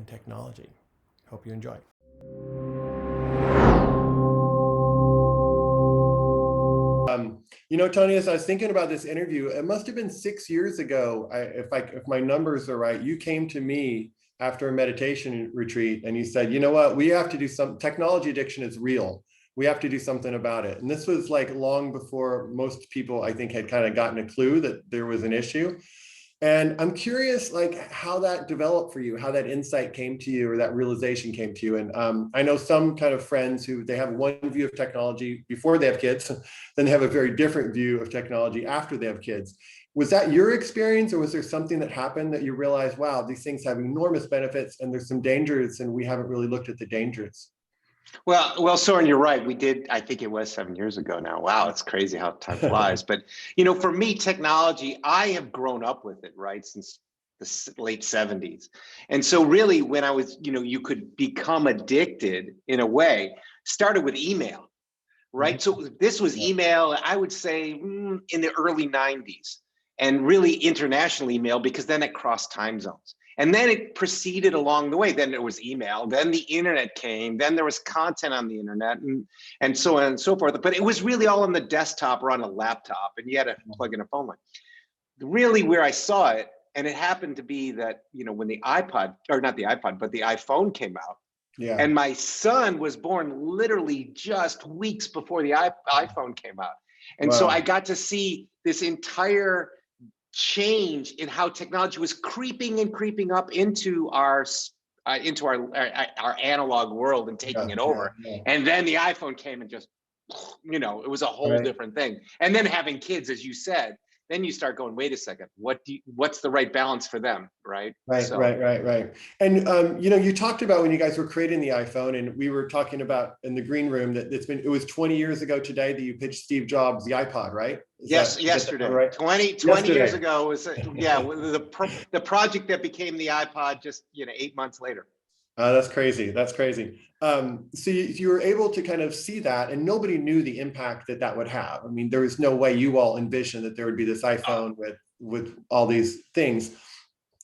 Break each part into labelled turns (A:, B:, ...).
A: technology. Hope you enjoy. Tony, as I was thinking about this interview, it must have been 6 years ago, if my numbers are right, you came to me after a meditation retreat and you said, you know what, we have to do some, technology addiction is real. We have to do something about it. And this was like long before most people, I think, had kind of gotten a clue that there was an issue. And I'm curious, like, how that developed for you, how that insight came to you or that realization came to you. And I know some kind of friends who they have one view of technology before they have kids, then they have a very different view of technology after they have kids. Was that your experience, or was there something that happened that you realized, wow, these things have enormous benefits and there's some dangers and we haven't really looked at the dangers?
B: Well, Soren, you're right. We did, I think it was 7 years ago now. Wow, it's crazy how time flies. But, for me, technology, I have grown up with it, right, since the late 70s. And so really when I was, you could become addicted in a way, started with email, right? So this was email, I would say in the early 90s, and really international email, because then it crossed time zones. And then it proceeded along the way. Then there was email, then the internet came, then there was content on the internet, and so on and so forth. But it was really all on the desktop or on a laptop, and you had to plug in a phone line. Really where I saw it, and it happened to be that, when the iPod, or not the iPod, but the iPhone came out, and my son was born literally just weeks before the iPhone came out. And so I got to see this entire change in how technology was creeping and creeping up into our analog world and taking it over. And then the iPhone came and just, it was a whole different thing. And then having kids, as you said, then you start going, wait a second, what's the right balance for them, right?
A: Right. And you talked about when you guys were creating the iPhone, and we were talking about in the green room that it was 20 years ago today that you pitched Steve Jobs the iPod, right?
B: Yesterday.
A: Right?
B: 20 years ago was the project that became the iPod just 8 months later.
A: That's crazy. So you were able to kind of see that, and nobody knew the impact that would have. I mean, there was no way you all envisioned that there would be this iPhone with all these things.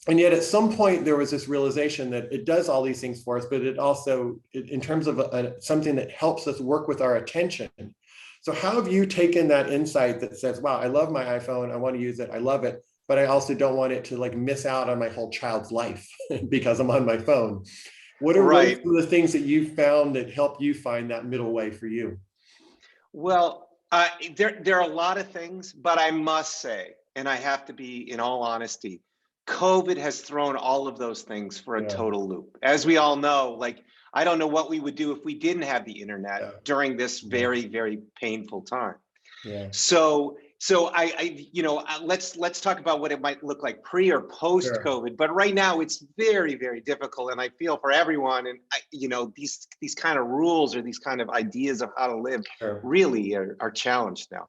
A: And yet at some point there was this realization that it does all these things for us, but it also, in terms of something that helps us work with our attention. So how have you taken that insight that says, wow, I love my iPhone, I want to use it, I love it, but I also don't want it to like miss out on my whole child's life because I'm on my phone. What are some of the things that you found that help you find that middle way for you?
B: Well, there are a lot of things, but I must say, and I have to be in all honesty, COVID has thrown all of those things for a total loop. As we all know, like, I don't know what we would do if we didn't have the internet during this very, very painful time. So let's talk about what it might look like pre or post COVID. But right now it's very, very difficult, and I feel for everyone. And these kind of rules or these kind of ideas of how to live really are challenged now.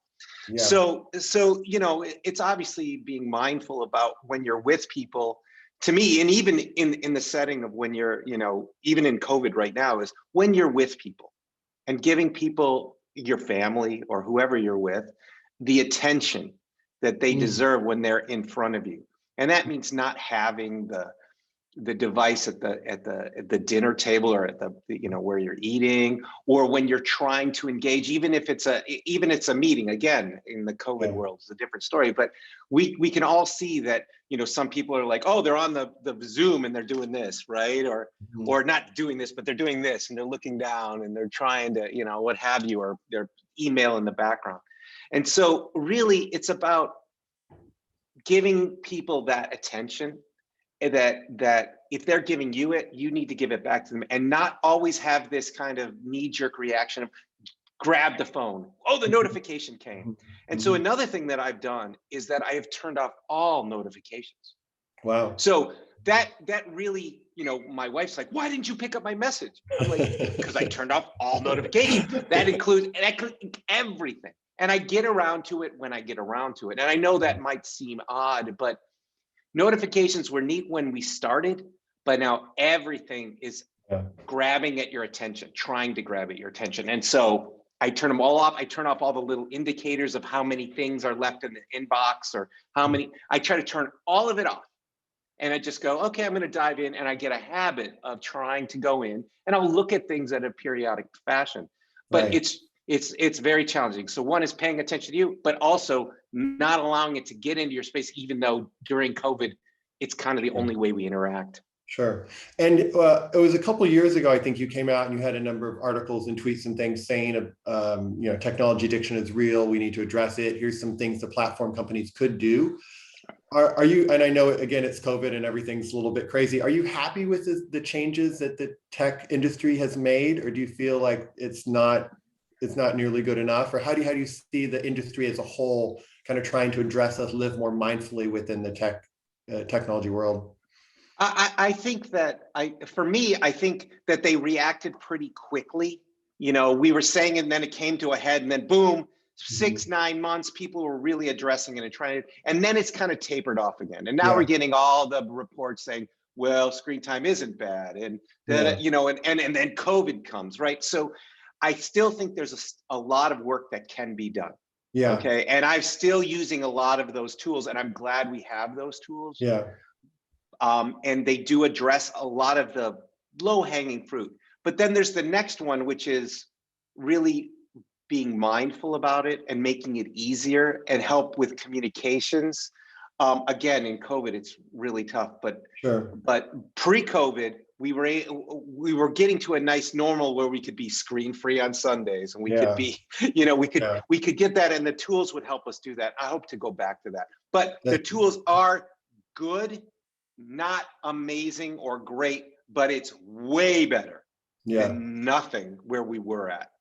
B: So it's obviously being mindful about when you're with people. To me, and even in the setting of when you're, even in COVID right now, is when you're with people and giving people, your family or whoever you're with, the attention that they deserve when they're in front of you. And that means not having the device at the dinner table or at the where you're eating, or when you're trying to engage, even if it's a meeting. Again, in the COVID world, it's a different story, but we can all see that some people are like, oh, they're on the Zoom and they're doing this, right? Or not doing this, but they're doing this, and they're looking down and they're trying to what have you, or their email in the background. And so really it's about giving people that attention, that if they're giving you it, you need to give it back to them, and not always have this kind of knee-jerk reaction of grab the phone. Oh, the notification came. And so another thing that I've done is that I have turned off all notifications.
A: Wow.
B: So that really, my wife's like, why didn't you pick up my message? I'm like, because I turned off all notifications. That includes everything. And I get around to it when I get around to it. And I know that might seem odd, but notifications were neat when we started, but now everything is grabbing at your attention, trying to grab at your attention. And so I turn them all off. I turn off all the little indicators of how many things are left in the inbox or how many. I try to turn all of it off. and I just go, okay, I'm going to dive in, and I get a habit of trying to go in, and I'll look at things in a periodic fashion. But
A: Right.
B: it's very challenging. So one is paying attention to you, but also not allowing it to get into your space, even though during COVID, it's kind of the only way we interact.
A: Sure. And it was a couple of years ago, I think you came out and you had a number of articles and tweets and things saying, you know, technology addiction is real. We need to address it. Here's some things the platform companies could do. Are you, and I know, again, it's COVID and everything's a little bit crazy. Are you happy with the changes that the tech industry has made? Or do you feel like it's not nearly good enough? Or how do you see the industry as a whole kind of trying to address us, live more mindfully within the technology world?
B: I think that for me, I think that they reacted pretty quickly. You know, we were saying, and then it came to a head, and then boom, 6-9 months, people were really addressing it and trying to, and then it's kind of tapered off again. And now we're getting all the reports saying, well, screen time isn't bad, and that, you know, and then COVID comes, right? So I still think there's a lot of work that can be done.
A: Yeah.
B: Okay. And I'm still using a lot of those tools, and I'm glad we have those tools.
A: Yeah.
B: And they do address a lot of the low-hanging fruit. But then there's the next one, which is really being mindful about it and making it easier and help with communications. Again, in COVID, it's really tough. But pre-COVID, we were getting to a nice normal where we could be screen-free on Sundays, and we could be, you know, we could get that, and the tools would help us do that. I hope to go back to that. But the tools are good. Not amazing or great, but it's way better than nothing where we were at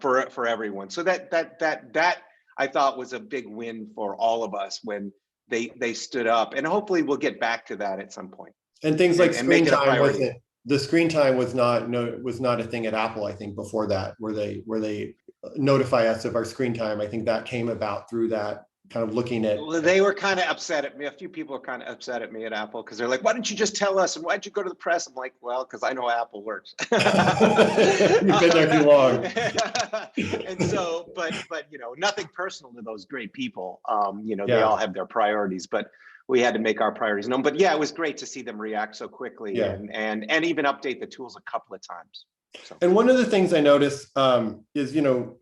B: for everyone. So that I thought was a big win for all of us when they stood up, and hopefully we'll get back to that at some point.
A: And things like screen time wasn't, the screen time was not a thing at Apple, I think, before that, where they notify us of our screen time. I think that came about through that. Kind of looking at,
B: well, they were kind of upset at me. A few people are kind of upset at me at Apple because they're like, "Why didn't you just tell us? And why'd you go to the press?" I'm like, "Well, because I know how Apple works."
A: You've been there too long.
B: And so, but you know, nothing personal to those great people. You know, they all have their priorities, but we had to make our priorities known. But yeah, it was great to see them react so quickly and even update the tools a couple of times. So.
A: And one of the things I noticed is, you know,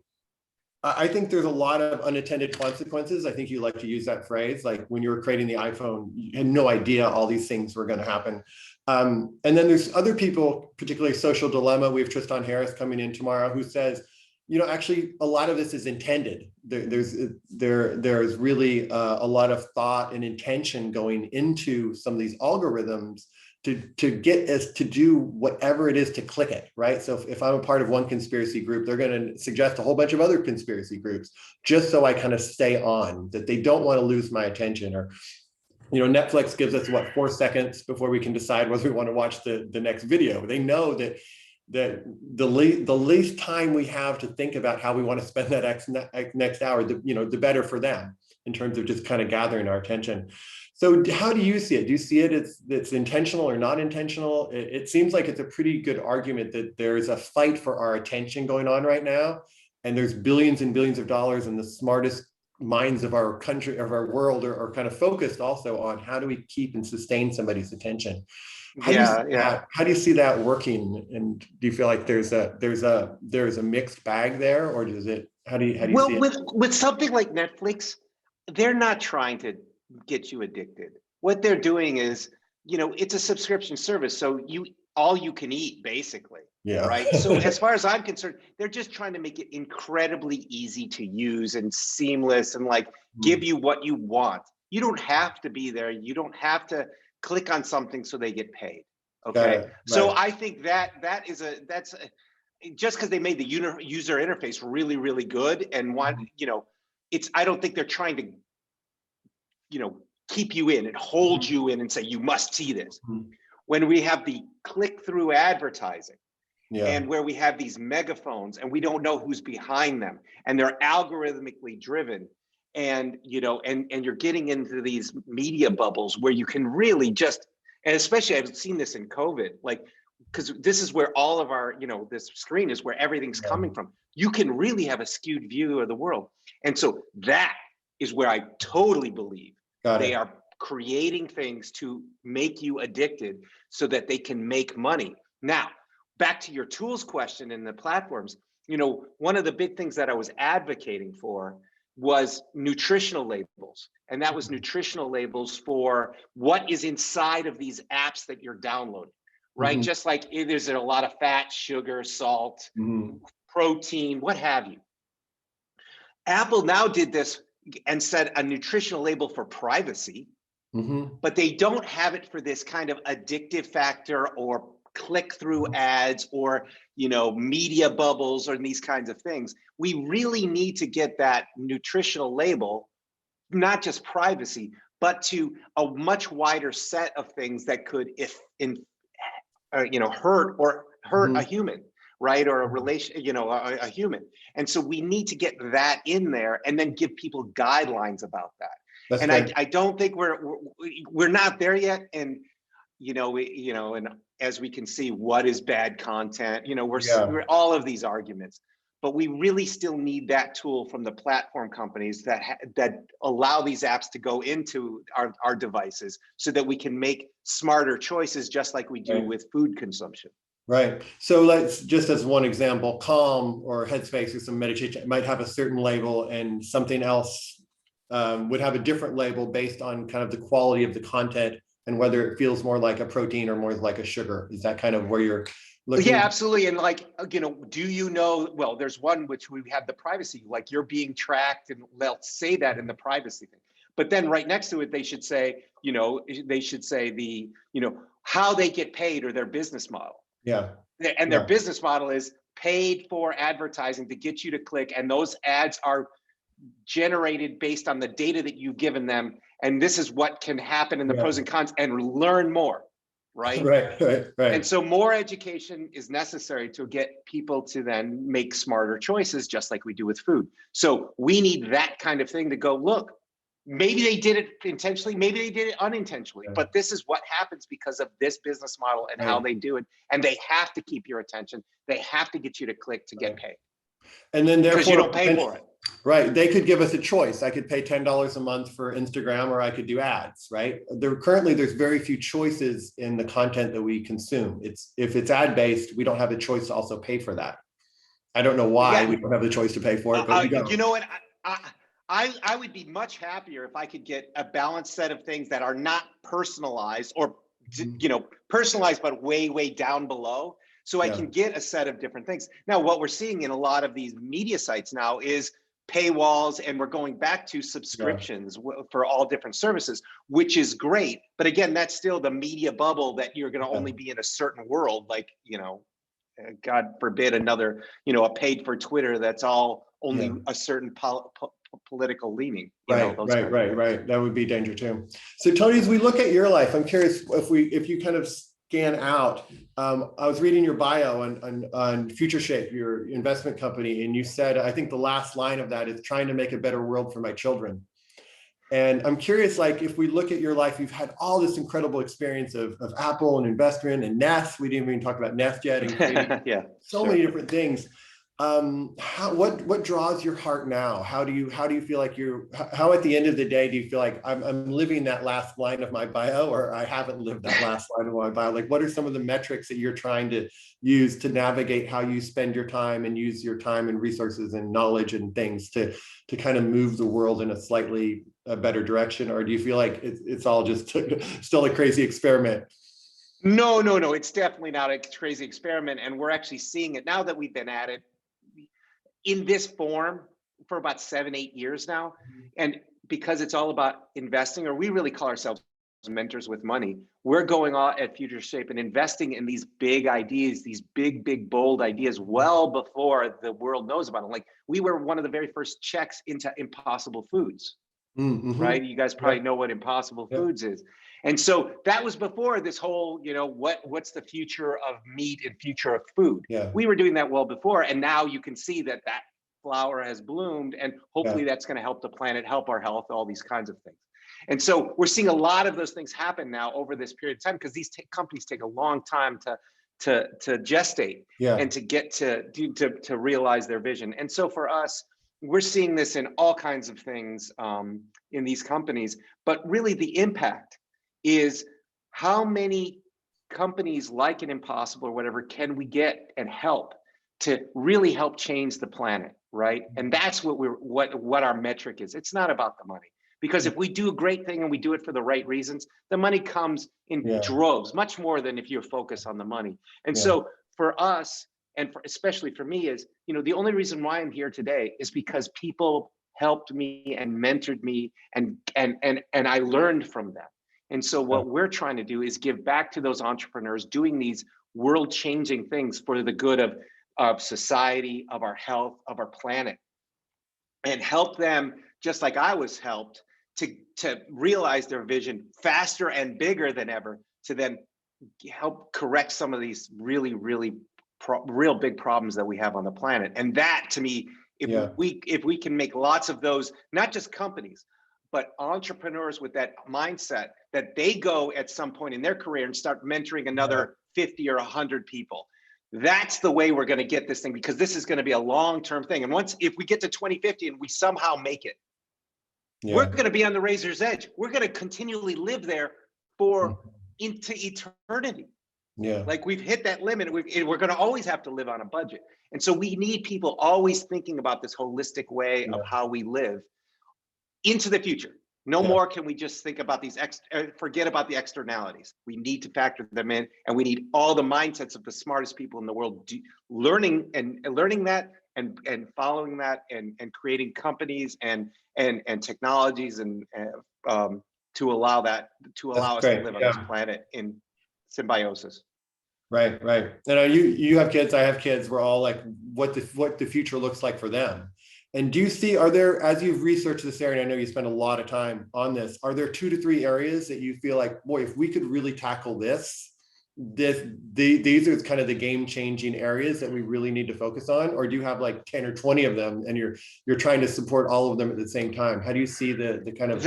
A: I think there's a lot of unintended consequences. I think you like to use that phrase, like when you were creating the iPhone, you had no idea all these things were going to happen. And then there's other people, particularly Social Dilemma. We have Tristan Harris coming in tomorrow, who says, you know, actually a lot of this is intended. There's really a lot of thought and intention going into some of these algorithms to get us to do whatever it is to click it, right? So if I'm a part of one conspiracy group, they're going to suggest a whole bunch of other conspiracy groups just so I kind of stay on, that they don't want to lose my attention. Or, you know, Netflix gives us, what, 4 seconds before we can decide whether we want to watch the next video. They know that the least time we have to think about how we want to spend that next hour, the better for them in terms of just kind of gathering our attention. So how do you see it? Do you see it as it's intentional or not intentional? It seems like it's a pretty good argument that there's a fight for our attention going on right now. And there's billions and billions of dollars, and the smartest minds of our country, of our world are kind of focused also on how do we keep and sustain somebody's attention. How do you see that working? And do you feel like there's a mixed bag there, or does it, how do you see it?
B: With something like Netflix, they're not trying to get you addicted. What they're doing is, you know, it's a subscription service, so all you can eat, basically.
A: Yeah.
B: Right. So as far as I'm concerned, they're just trying to make it incredibly easy to use and seamless, and like give you what you want. You don't have to be there. You don't have to click on something so they get paid. Okay. Right. So I think that's just because they made the user interface really, really good and I don't think they're trying to, keep you in and hold you in and say, you must see this. When we have the click-through advertising, and where we have these megaphones and we don't know who's behind them, and they're algorithmically driven, and you're getting into these media bubbles where you can really just, and especially I've seen this in COVID, like, because this is where all of our, this screen is where everything's coming from. You can really have a skewed view of the world. And so that is where I totally believe they are creating things to make you addicted so that they can make money. Now, back to your tools question in the platforms, you know, one of the big things that I was advocating for was nutritional labels. And that was nutritional labels for what is inside of these apps that you're downloading, right? Just like there's a lot of fat, sugar, salt, protein, what have you. Apple now did this and said a nutritional label for privacy, but they don't have it for this kind of addictive factor or click-through ads or, you know, media bubbles or these kinds of things. We really need to get that nutritional label, not just privacy, but to a much wider set of things that could, you know, hurt a human, right? Or a relation, you know, a human. And so we need to get that in there and then give people guidelines about that. That's and I don't think we're not there yet. And and as we can see, what is bad content? You know, we're all of these arguments, but we really still need that tool from the platform companies that allow these apps to go into our devices so that we can make smarter choices, just like we do with food consumption.
A: Right. So let's just as one example, Calm or Headspace or some meditation might have a certain label, and something else would have a different label based on kind of the quality of the content and whether it feels more like a protein or more like a sugar. Is that kind of where you're looking?
B: Yeah, absolutely. And like, you know, do you know, well, there's one which we have the privacy, like you're being tracked, and they'll say that in the privacy thing. But then right next to it, they should say, how they get paid or their business model.
A: Yeah.
B: And their business model is paid for advertising to get you to click. And those ads are generated based on the data that you've given them. And this is what can happen in the pros and cons, and learn more, right?
A: Right.
B: And so more education is necessary to get people to then make smarter choices, just like we do with food. So we need that kind of thing to go, look, maybe they did it intentionally, maybe they did it unintentionally, but this is what happens because of this business model and how they do it. And they have to keep your attention. They have to get you to click to get paid.
A: And then therefore,
B: because you don't pay for it.
A: Right. They could give us a choice. I could pay $10 a month for Instagram, or I could do ads, right? There's very few choices in the content that we consume. If it's ad-based, we don't have the choice to also pay for that. I don't know why we don't have the choice to pay for it, but we don't.
B: You know what? I would be much happier if I could get a balanced set of things that are not personalized, or personalized, but way down below. So I can get a set of different things. Now, what we're seeing in a lot of these media sites now is paywalls, and we're going back to subscriptions for all different services, which is great. But again, that's still the media bubble that you're going to only be in a certain world, like, God forbid another, a paid for Twitter that's all only a certain political leaning.
A: Right. That would be danger too. So Tony, as we look at your life, I'm curious if you kind of scan out. I was reading your bio on Future Shape, your investment company, and you said, I think the last line of that is trying to make a better world for my children. And I'm curious, like, if we look at your life, you've had all this incredible experience of Apple and investment and Nest. We didn't even talk about Nest yet. And so many different things. What draws your heart now? How do you feel like how at the end of the day do you feel like I'm living that last line of my bio, or I haven't lived that last line of my bio? Like, what are some of the metrics that you're trying to use to navigate how you spend your time and use your time and resources and knowledge and things to kind of move the world in a slightly better direction? Or do you feel like it's all just still a crazy experiment?
B: No, it's definitely not a crazy experiment. And we're actually seeing it now that we've been at it in this form for about 7-8 years now. And because it's all about investing, or we really call ourselves mentors with money, we're going on at Future Shape and investing in these big ideas, these big, bold ideas well before the world knows about them. Like, we were one of the very first checks into Impossible Foods, right? You guys probably know what Impossible Foods is. And so that was before this whole, what's the future of meat and future of food? We were doing that well before. And now you can see that flower has bloomed, and hopefully that's going to help the planet, help our health, all these kinds of things. And so we're seeing a lot of those things happen now over this period of time, because these companies take a long time to gestate and to get to realize their vision. And so for us, we're seeing this in all kinds of things in these companies, but really the impact is how many companies like an Impossible or whatever can we get and help to really help change the planet, right? And that's what our metric is. It's not about the money, because if we do a great thing and we do it for the right reasons, the money comes in droves, much more than if you focus on the money. And so for us, and especially for me, is, the only reason why I'm here today is because people helped me and mentored me, and I learned from them. And so what we're trying to do is give back to those entrepreneurs doing these world-changing things for the good of society, of our health, of our planet, and help them, just like I was helped, to realize their vision faster and bigger than ever, to then help correct some of these really, really real big problems that we have on the planet. And that, to me, if we can make lots of those, not just companies, but entrepreneurs with that mindset that they go at some point in their career and start mentoring another 50 or 100 people. That's the way we're going to get this thing, because this is going to be a long-term thing. And if we get to 2050 and we somehow make it, we're going to be on the razor's edge. We're going to continually live there into eternity. Like, we've hit that limit. We're going to always have to live on a budget. And so we need people always thinking about this holistic way of how we live into the future. No more can we just think about these, forget about the externalities. We need to factor them in, and we need all the mindsets of the smartest people in the world learning that and following that and creating companies and technologies and to allow us to live on this planet in symbiosis.
A: Right. You have kids, I have kids. We're all like, what the future looks like for them. And do you see, as you've researched this area, and I know you spend a lot of time on this, are there 2 to 3 areas that you feel like, boy, if we could really tackle these are kind of the game-changing areas that we really need to focus on? Or do you have like 10 or 20 of them and you're trying to support all of them at the same time? How do you see the kind of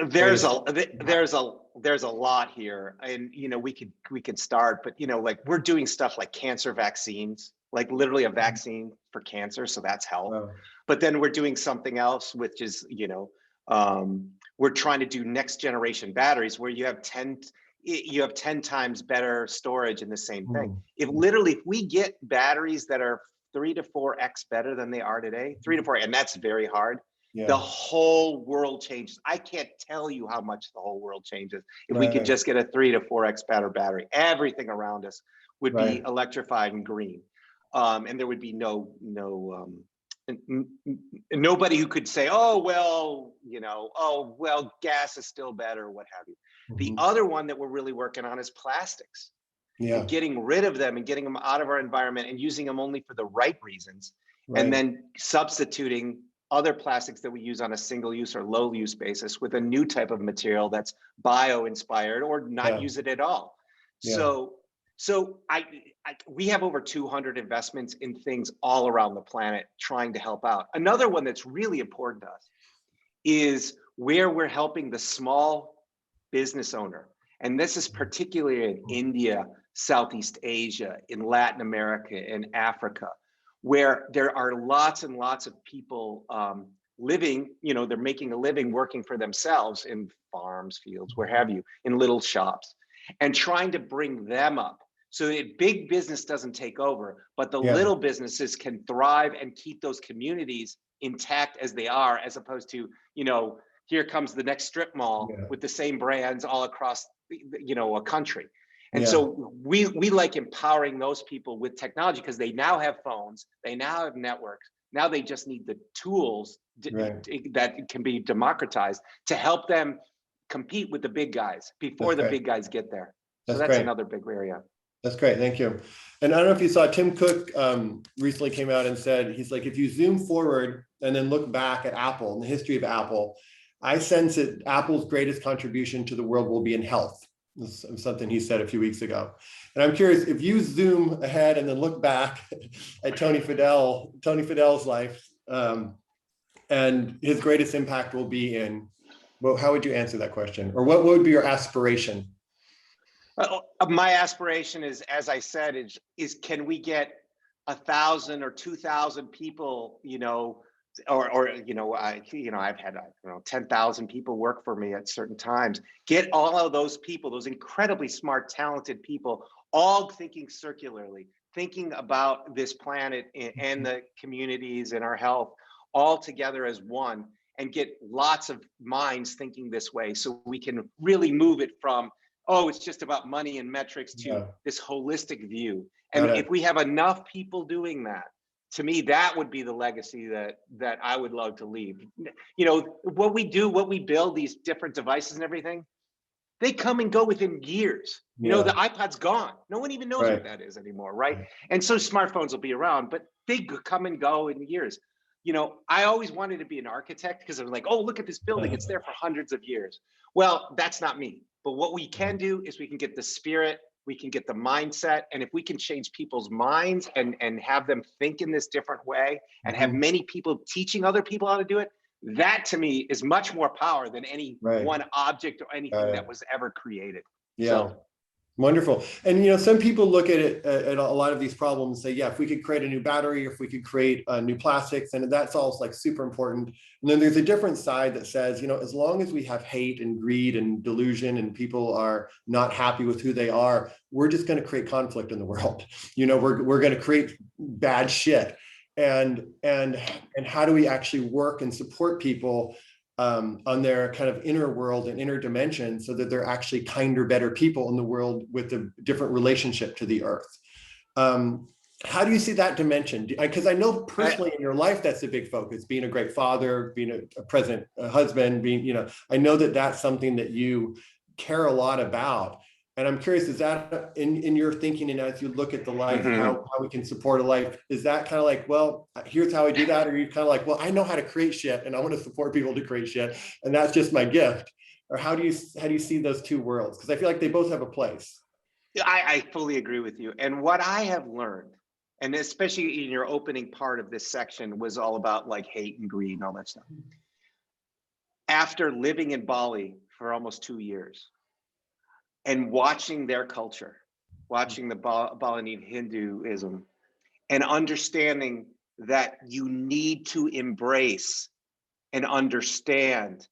B: there's a lot here, and we could start, but like, we're doing stuff like cancer vaccines, like literally a vaccine for cancer, so that's health. But then we're doing something else, which is we're trying to do next generation batteries, where you have 10 times better storage in the same thing. If we get batteries that are 3 to 4x better than they are today, 3 to 4, and that's very hard. The whole world changes. I can't tell you how much the whole world changes if we could just get a 3 to 4x better battery. Everything around us would be electrified and green, and there would be nobody who could say, gas is still better, what have you. The other one that we're really working on is plastics, and getting rid of them and getting them out of our environment and using them only for the right reasons, and then substituting other plastics that we use on a single use or low use basis with a new type of material that's bio inspired, or not use it at all. So we have over 200 investments in things all around the planet trying to help out. Another one that's really important to us is where we're helping the small business owner. And this is particularly in India, Southeast Asia, in Latin America, in Africa, where there are lots and lots of people living, they're making a living working for themselves in farms, fields, where have you, in little shops, and trying to bring them up so that big business doesn't take over, but the little businesses can thrive and keep those communities intact as they are, as opposed to, here comes the next strip mall with the same brands all across, a country. And so we like empowering those people with technology, because they now have phones, they now have networks. Now they just need the tools that can be democratized to help them compete with the big guys before the big guys get there. So that's another big area.
A: That's great. Thank you. And I don't know if you saw, Tim Cook recently came out and said, he's like, if you zoom forward and then look back at Apple and the history of Apple, I sense that Apple's greatest contribution to the world will be in health. This is something he said a few weeks ago. And I'm curious, if you zoom ahead and then look back at Tony Fadell's life, and his greatest impact will be in, well, how would you answer that question? Or what would be your aspiration?
B: My aspiration is, as I said, is can we get 1,000 or 2,000 people, I've had 10,000 people work for me at certain times. Get all of those people, those incredibly smart, talented people, all thinking circularly, thinking about this planet and the communities and our health all together as one, and get lots of minds thinking this way, so we can really move it from, oh, it's just about money and metrics, to this holistic view. And if we have enough people doing that, to me, that would be the legacy that I would love to leave. What we do, what we build, these different devices and everything, they come and go within years. The iPod's gone. No one even knows what that is anymore, right? And so smartphones will be around, but they come and go in years. I always wanted to be an architect, because I'm like, oh, look at this building. It's there for hundreds of years. Well, that's not me. But what we can do is we can get the spirit, we can get the mindset, and if we can change people's minds and have them think in this different way, and have many people teaching other people how to do it, that to me is much more power than any one object or anything that was ever created. So,
A: wonderful. And some people look at it, at a lot of these problems, and say, yeah, if we could create a new battery, if we could create new plastics, and that's all like super important. And then there's a different side that says, as long as we have hate and greed and delusion, and people are not happy with who they are, we're just going to create conflict in the world. We're going to create bad shit. And how do we actually work and support people on their kind of inner world and inner dimension, so that they're actually kinder, better people in the world with a different relationship to the earth? How do you see that dimension? Because I know personally in your life, that's a big focus, being a great father, being a present husband, I know that that's something that you care a lot about. And I'm curious, is that in your thinking, and as you look at the life, how we can support a life, is that kind of like, well, here's how I do that? Or are you kind of like, well, I know how to create shit, and I want to support people to create shit, and that's just my gift? Or how do you see those two worlds? Because I feel like they both have a place.
B: I fully agree with you. And what I have learned, and especially in your opening part of this section, was all about like hate and greed and all that stuff. After living in Bali for almost 2 years, and watching their culture, watching the Balinese Hinduism, and understanding that you need to embrace and understand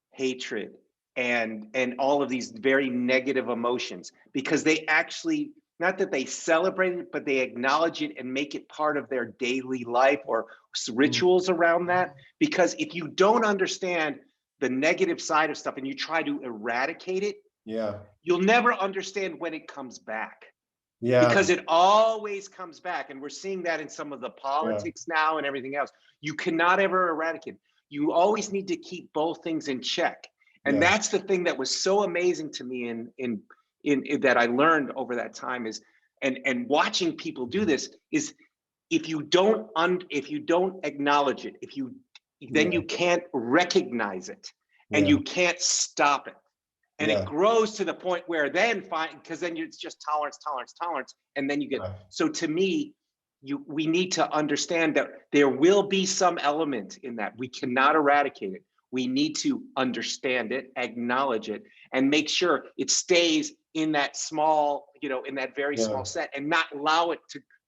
B: hatred and all of these very negative emotions, because they actually, not that they celebrate it, but they acknowledge it and make it part of their daily life or rituals around that. Because if you don't understand the negative side of stuff and you try to eradicate it, you'll never understand when it comes back. Because it always comes back. And we're seeing that in some of the politics now and everything else. You cannot ever eradicate. You always need to keep both things in check. And that's the thing that was so amazing to me in that I learned over that time is, and watching people do this, is if you don't acknowledge it, then you can't recognize it, and you can't stop it. And it grows to the point where then because then it's just tolerance, and then you get. So to me, we need to understand that there will be some element in that. We cannot eradicate it. We need to understand it, acknowledge it, and make sure it stays in that small, in that very small set, and not allow it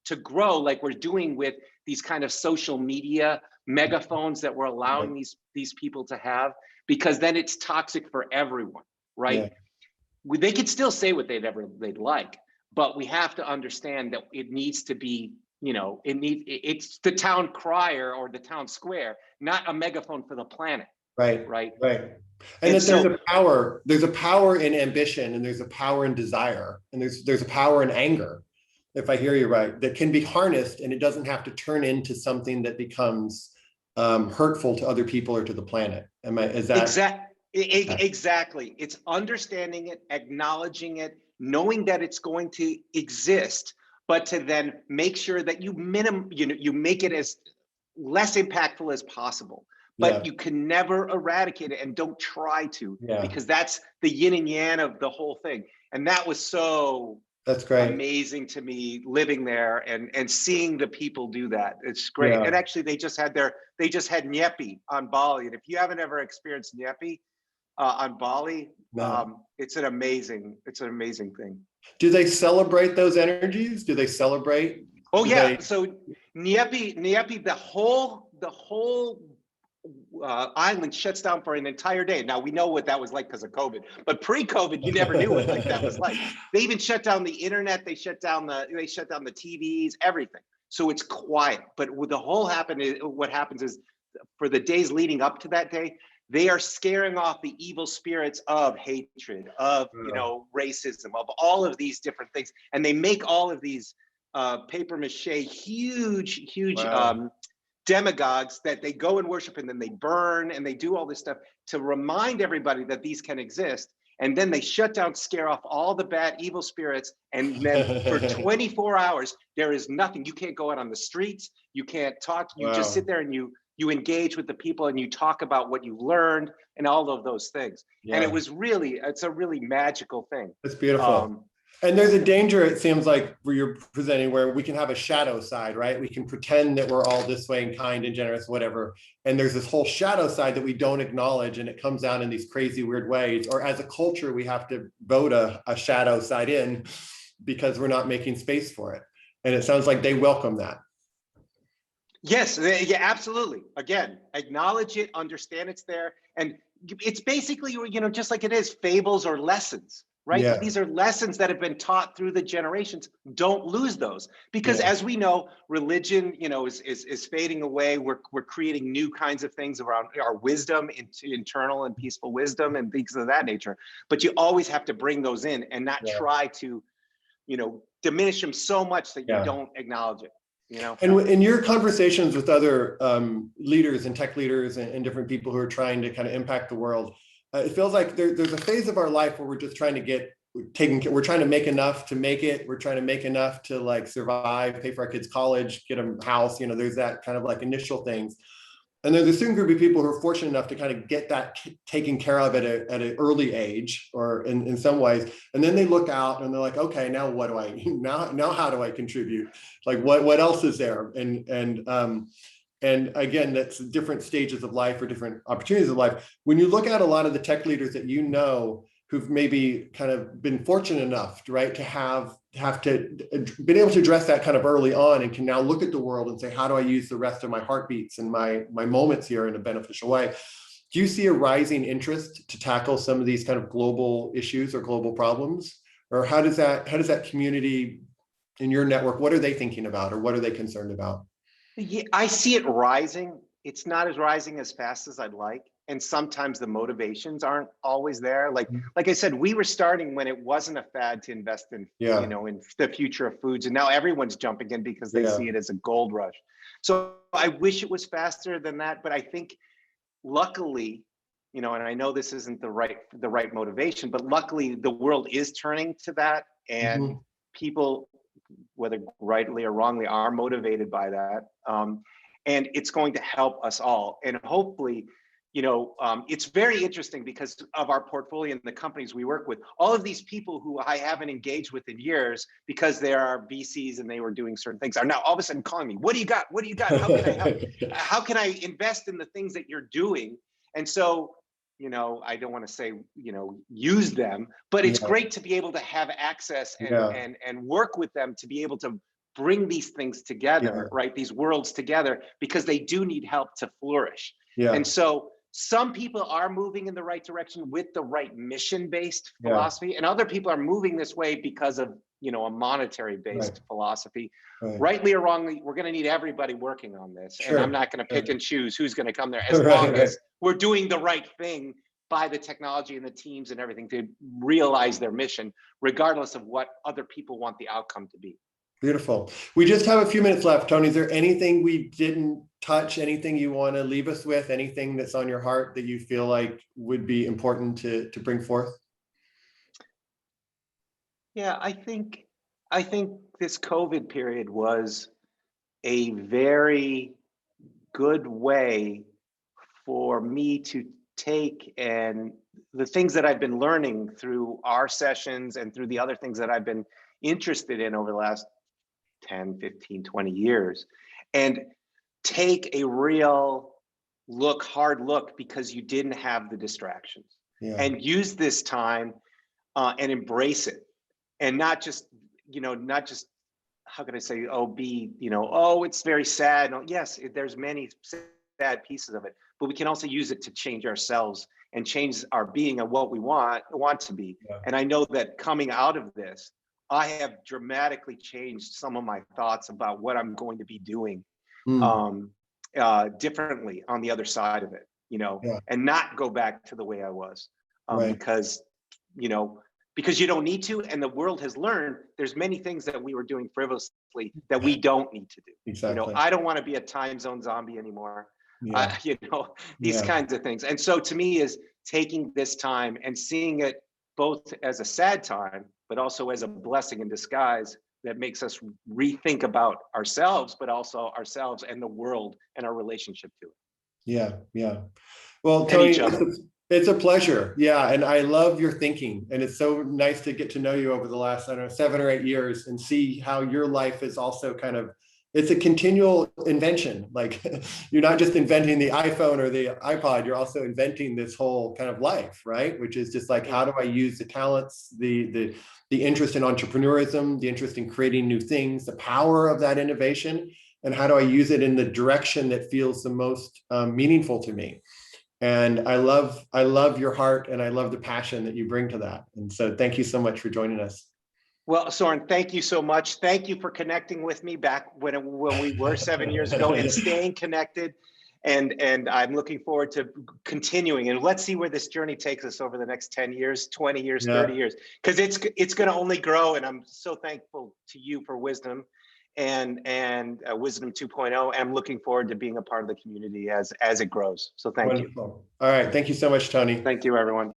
B: to grow like we're doing with these kind of social media megaphones that we're allowing these people to have, because then it's toxic for everyone. Right? They could still say what they'd like, but we have to understand that it needs to be, it's the town crier or the town square, not a megaphone for the planet.
A: Right. And
B: so,
A: there's a power in ambition, and there's a power in desire, and there's a power in anger, if I hear you right, that can be harnessed, and it doesn't have to turn into something that becomes hurtful to other people or to the planet. Is that
B: Exactly. It's understanding it, acknowledging it, knowing that it's going to exist, but to then make sure that you make it as less impactful as possible. But you can never eradicate it, and don't try to, because that's the yin and yang of the whole thing. And that was
A: that's great,
B: amazing to me, living there and seeing the people do that. It's great. And actually, they just had Nyepi on Bali, and if you haven't ever experienced Nyepi on Bali, it's an amazing thing.
A: Do they celebrate those energies? Do they celebrate?
B: Oh yeah. So Nyepi, the the whole island shuts down for an entire day. Now we know what that was like because of COVID, but pre-COVID, you never knew what like that was like. They even shut down the internet. They shut down the TVs, everything. So it's quiet. But what happens is for the days leading up to that day, they are scaring off the evil spirits of hatred, of racism, of all of these different things, and they make all of these paper mache huge demagogues that they go and worship, and then they burn and they do all this stuff to remind everybody that these can exist. And then they shut down, scare off all the bad, evil spirits. And then for 24 hours, there is nothing. You can't go out on the streets. You can't talk. You just sit there and you engage with the people and you talk about what you learned and all of those things. Yeah. And it's a really magical thing.
A: It's beautiful. And there's a danger, it seems like, where you're presenting, where we can have a shadow side, right? We can pretend that we're all this way and kind and generous, whatever. And there's this whole shadow side that we don't acknowledge, and it comes out in these crazy, weird ways. Or as a culture, we have to vote a shadow side in because we're not making space for it. And it sounds like they welcome that.
B: Yes, yeah, absolutely. Again, acknowledge it, understand it's there. And it's basically, just like it is, fables or lessons. Right? Yeah. These are lessons that have been taught through the generations. Don't lose those, because as we know, religion, is fading away. We're creating new kinds of things around our wisdom, internal and peaceful wisdom and things of that nature. But you always have to bring those in and not try to, diminish them so much that you don't acknowledge it.
A: And in your conversations with other leaders and tech leaders and different people who are trying to kind of impact the world, it feels like there's a phase of our life where we're just trying to we're trying to make enough to make it. We're trying to make enough to like survive, pay for our kids' college, get a house. There's that kind of like initial things. And there's a certain group of people who are fortunate enough to kind of get that taken care of at an early age, or in some ways. And then they look out and they're like, okay, now what do I now how do I contribute? Like what else is there? And again, that's different stages of life or different opportunities of life. When you look at a lot of the tech leaders that who've maybe kind of been fortunate enough, right, to have been able to address that kind of early on, and can now look at the world and say, how do I use the rest of my heartbeats and my moments here in a beneficial way? Do you see a rising interest to tackle some of these kind of global issues or global problems? Or how does that community in your network, what are they thinking about, or what are they concerned about?
B: Yeah, I see it rising. It's not as rising as fast as I'd like. And sometimes the motivations aren't always there. Like I said, we were starting when it wasn't a fad to invest in, in the future of foods. And now everyone's jumping in because they see it as a gold rush. So I wish it was faster than that. But I think luckily, and I know this isn't the right motivation, but luckily the world is turning to that. And people, whether rightly or wrongly, are motivated by that. And it's going to help us all. And hopefully, it's very interesting because of our portfolio and the companies we work with. All of these people who I haven't engaged with in years because they are VCs and they were doing certain things are now all of a sudden calling me. What do you got? What do you got? How can I help? How can I invest in the things that you're doing? And so, I don't want to say, use them, but it's great to be able to have access and work with them to be able to bring these things together, right? These worlds together, because they do need help to flourish. And so some people are moving in the right direction with the right mission-based philosophy, and other people are moving this way because of, a monetary-based philosophy. Rightly or wrongly, we're going to need everybody working on this. And I'm not going to pick and choose who's going to come there, as long as we're doing the right thing by the technology and the teams and everything to realize their mission, regardless of what other people want the outcome to be.
A: Beautiful. We just have a few minutes left. Tony, is there anything we didn't touch, anything you want to leave us with, anything that's on your heart that you feel like would be important to bring forth?
B: Yeah, I think this COVID period was a very good way for me to take and the things that I've been learning through our sessions and through the other things that I've been interested in over the last 10, 15, 20 years, and take a real hard look, because you didn't have the distractions, and use this time and embrace it, and not just how can I say, oh, it's very sad. No, yes, there's many sad pieces of it, but we can also use it to change ourselves and change our being and what we want to be.
A: Yeah.
B: And I know that coming out of this, I have dramatically changed some of my thoughts about what I'm going to be doing differently on the other side of it,
A: Yeah.
B: and not go back to the way I was,
A: Right.
B: because you don't need to, and the world has learned there's many things that we were doing frivolously that we don't need to do.
A: Exactly.
B: I don't want to be a time zone zombie anymore.
A: Yeah.
B: These
A: Yeah.
B: kinds of things. And so to me is taking this time and seeing it both as a sad time, but also as a blessing in disguise that makes us rethink about ourselves, but also ourselves and the world and our relationship to it.
A: Yeah. Yeah. Well,
B: And
A: Tony,
B: each other.
A: it's a pleasure. Yeah. And I love your thinking. And it's so nice to get to know you over the last, I don't know, 7 or 8 years and see how your life is also kind of, it's a continual invention. Like you're not just inventing the iPhone or the iPod, you're also inventing this whole kind of life, right? Which is just like, how do I use the talents, the interest in entrepreneurism, the interest in creating new things, the power of that innovation, and how do I use it in the direction that feels the most meaningful to me? And I love your heart, and I love the passion that you bring to that. And so thank you so much for joining us.
B: Well, Soren, thank you so much. Thank you for connecting with me back when we were 7 years ago, and staying connected. And I'm looking forward to continuing. And let's see where this journey takes us over the next 10 years, 20 years, 30 years, because it's going to only grow. And I'm so thankful to you for wisdom and Wisdom 2.0. I'm looking forward to being a part of the community as it grows. So thank you.
A: Wonderful. All right. Thank you so much, Tony.
B: Thank you, everyone.